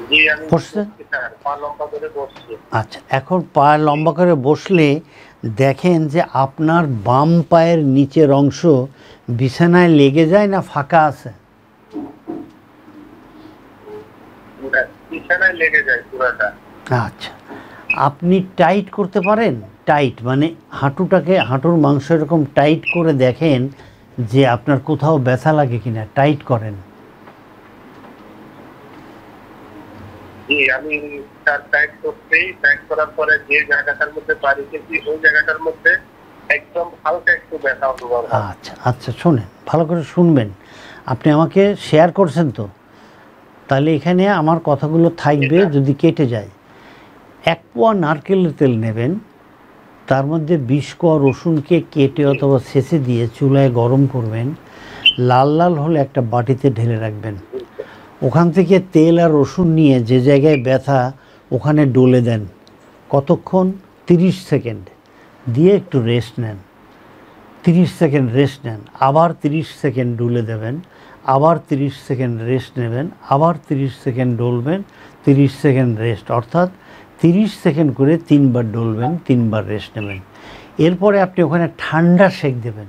জি আমি বসছেন? বসছি স্যার, পা লম্বা করে বসছি। আচ্ছা, এখন পা লম্বা করে বসলে দেখেন যে আপনার বাম পায়ের নিচের অংশ বিছানায় লেগে যায় না ফাঁকা আছে? বিছানায় লেগে যায় পুরাটা। আচ্ছা, আপনি টাইট করতে পারেন? টাইট মানে হাঁটুটাকে, হাঁটুর মাংস এরকম টাইট করে দেখেন যে আপনার কোথাও ব্যথা লাগে কিনা, টাইট করেন। জি আমি স্যার টাইট করতেই, টাইট করার পরে যে জায়গাটার মধ্যে পা রেখেছি ওই জায়গাটার মধ্যে একদম হালকা একটু ব্যথা অনুভব হয়। আচ্ছা আচ্ছা, শোনেন, ভালো করে শুনবেন। আপনি আমাকে শেয়ার করছেন তো, তাহলে এখানে আমার কথাগুলো থাকবে, স্যার। যদি কেটে যায়। 1 পোয়া নারকেলের তেল নেবেন, তার মধ্যে 20 কোয়া রসুনকে কেটে জি অথবা ছেঁচে দিয়ে চুলায় গরম করবেন। লাল লাল হলে একটা বাটিতে ঢেলে রাখবেন। জি স্যার। ওখান থেকে তেল আর রসুন নিয়ে যে জায়গায় ব্যথা ওখানে ডলে দেন। কতক্ষণ? 30 সেকেন্ড। দিয়ে একটু রেস্ট নেন। 30 সেকেন্ড রেস্ট নেন, আবার 30 সেকেন্ড ডুলে দেবেন, আবার 30 সেকেন্ড রেস্ট নেবেন, আবার 30 সেকেন্ড ডলবেন, 30 সেকেন্ড রেস্ট, অর্থাৎ 30 সেকেন্ড করে 3 বার ডলবেন, 3 বার রেস্ট নেবেন। এরপরে আপনি ওখানে ঠান্ডা সেঁক দেবেন।